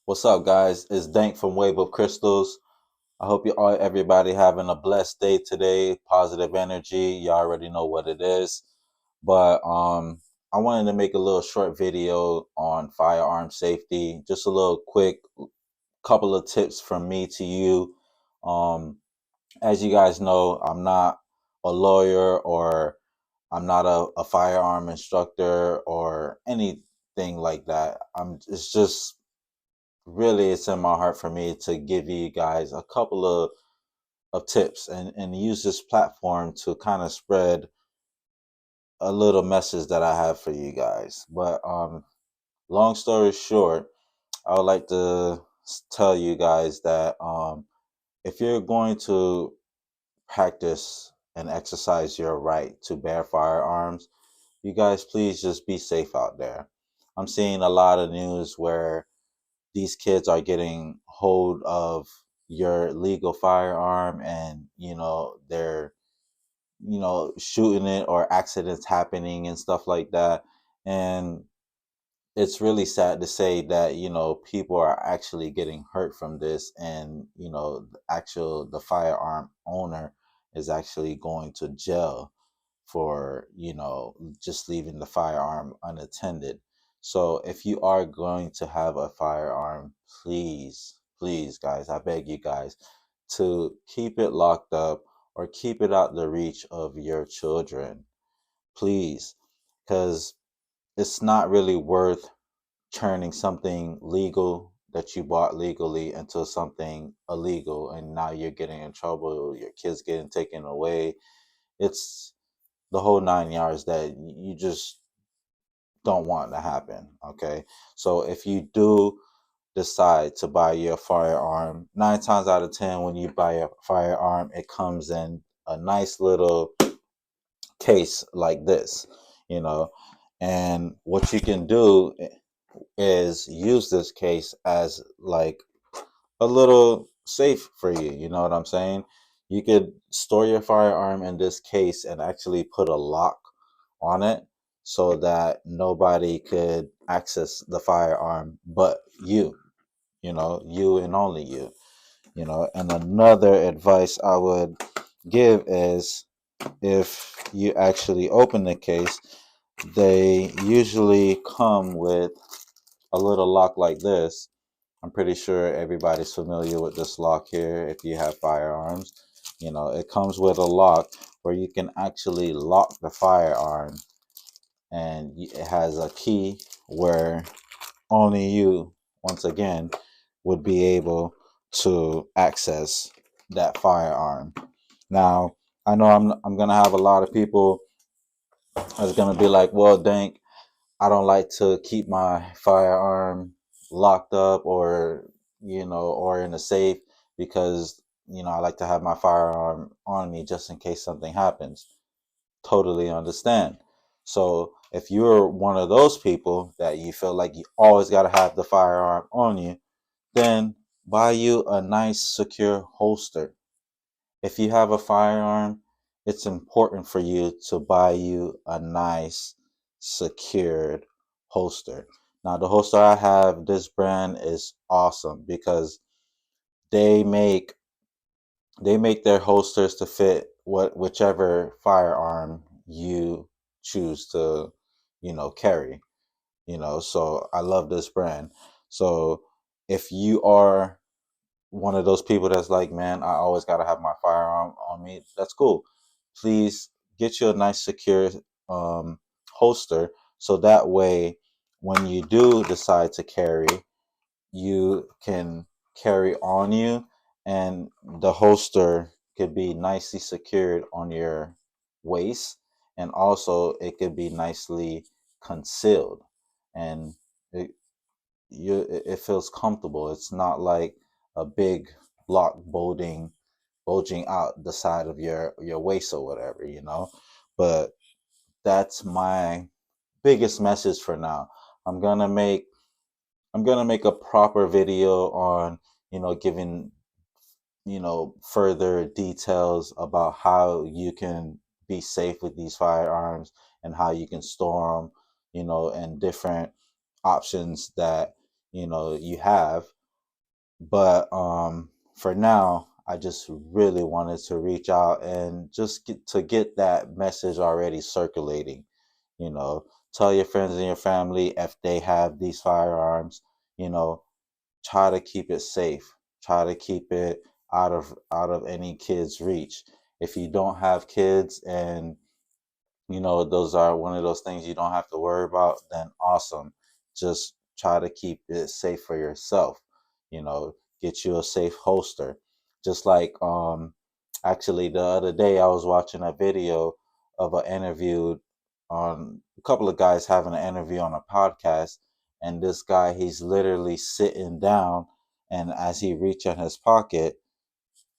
What's up, guys? It's Dank from Wave of Crystals. I hope everybody having a blessed day today. Positive energy. You already know what it is. But I wanted to make a little short video on firearm safety. Just a little quick couple of tips from me to you. Um, as you guys know, I'm not a lawyer or I'm not a firearm instructor or anything like that. It's just really it's in my heart for me to give you guys a couple of tips and use this platform to kind of spread a little message that I have for you guys. But long story short, I would like to tell you guys that if you're going to practice and exercise your right to bear firearms, you guys please just be safe out there. I'm seeing a lot of news where these kids are getting hold of your legal firearm and they're shooting it or accidents happening and stuff like that. And it's really sad to say that people are actually getting hurt from this, and the firearm owner is actually going to jail for just leaving the firearm unattended. So if you are going to have a firearm, please guys, I beg you guys to keep it locked up or keep it out the reach of your children, please, because it's not really worth turning something legal that you bought legally into something illegal, and now you're getting in trouble, your kids getting taken away. It's the whole 9 yards that you just don't want to happen. Okay. So if you do decide to buy your firearm, 9 times out of 10, when you buy a firearm, it comes in a nice little case like this, you know. And what you can do is use this case as like a little safe for you. You know what I'm saying? You could store your firearm in this case and actually put a lock on it so that nobody could access the firearm but you and only you. And another advice I would give is, if you actually open the case, they usually come with a little lock like this. I'm pretty sure everybody's familiar with this lock here if you have firearms. It comes with a lock where you can actually lock the firearm, and it has a key where only you, once again, would be able to access that firearm. Now, I know I'm gonna have a lot of people that's gonna be like, well, Dank, I don't like to keep my firearm locked up or in a safe, because I like to have my firearm on me just in case something happens. Totally understand. So if you're one of those people that you feel like you always got to have the firearm on you, then buy you a nice secure holster. If you have a firearm, it's important for you to buy you a nice secured holster. Now, the holster I have, this brand is awesome because they make they make their holsters to fit whichever firearm you choose to carry. So I love this brand. So if you are one of those people that's like, man, I always got to have my firearm on me, that's cool. Please get you a nice secure holster, so that way when you do decide to carry, you can carry on you, and the holster could be nicely secured on your waist, and also it could be nicely concealed, and it, it feels comfortable. It's not like a big block bulging out the side of your waist or whatever. But that's my biggest message for now. I'm gonna make I'm gonna make a proper video on giving further details about how you can be safe with these firearms and how you can store them, and different options that you have. But for now, I just really wanted to reach out and just get that message already circulating. You know, tell your friends and your family if they have these firearms. You know, try to keep it safe. Try to keep it out of any kids' reach. If you don't have kids and those are one of those things you don't have to worry about, then awesome. Just try to keep it safe for yourself. You know, get you a safe holster. Just like actually the other day I was watching a video of an interview on a couple of guys having an interview on a podcast, and this guy, he's literally sitting down, and as he reached in his pocket,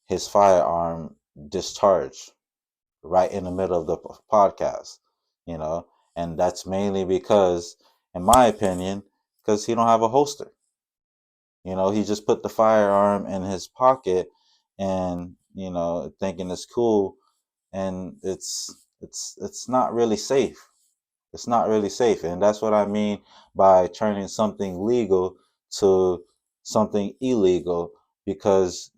his firearm discharged right in the middle of the podcast, you know, and that's mainly because, in my opinion, because he don't have a holster. He just put the firearm in his pocket, and thinking it's cool, and it's not really safe. It's not really safe. And that's what I mean by turning something legal to something illegal. Because,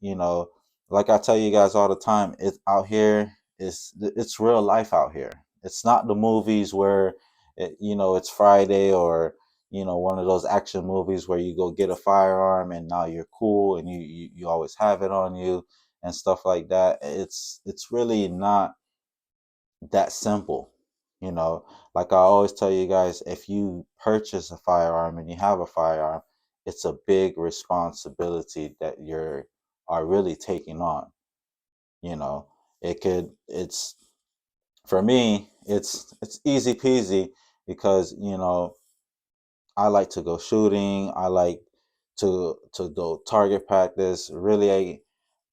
like I tell you guys all the time, it's out here, it's real life out here. It's not the movies where, it's Friday, or, one of those action movies where you go get a firearm and now you're cool and you always have it on you and stuff like that. It's really not that simple. You know, like I always tell you guys, if you purchase a firearm and you have a firearm, it's a big responsibility that you're are really taking on. You know, it's for me, it's easy peasy because, I like to go shooting. I like to go target practice. Really,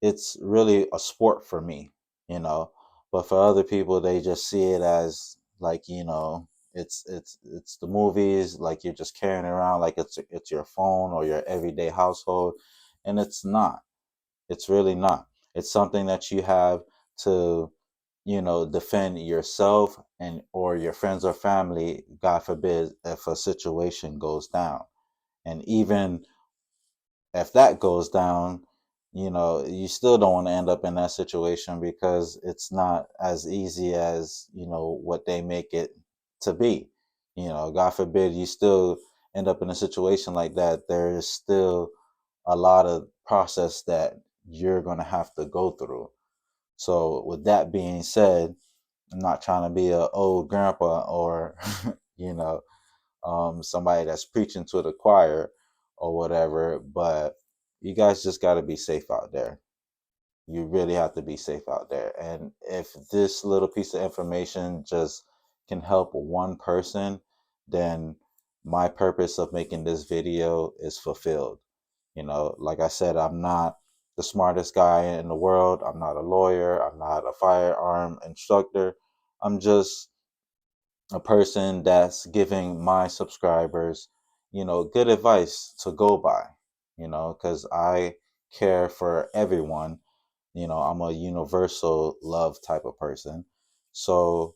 it's really a sport for me, you know. But for other people, they just see it as like, it's the movies, like you're just carrying around like it's your phone or your everyday household, and it's not. It's really not. It's something that you have to, defend yourself and or your friends or family, God forbid, if a situation goes down. And even if that goes down, you still don't want to end up in that situation because it's not as easy as, what they make it to be. God forbid you still end up in a situation like that. There is still a lot of process that you're going to have to go through. So with that being said, I'm not trying to be a old grandpa or, you know, somebody that's preaching to the choir or whatever, but you guys just got to be safe out there. You really have to be safe out there. And if this little piece of information just can help one person, then my purpose of making this video is fulfilled. Like I said, I'm not the smartest guy in the world. I'm not a lawyer. I'm not a firearm instructor. I'm just a person that's giving my subscribers, good advice to go by, because I care for everyone. I'm a universal love type of person. So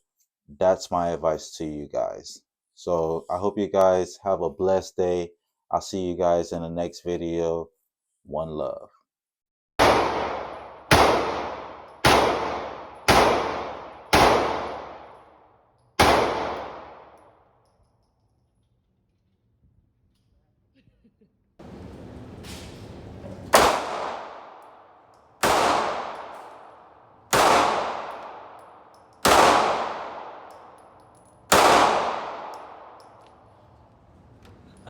that's my advice to you guys. So I hope you guys have a blessed day. I'll see you guys in the next video. One love.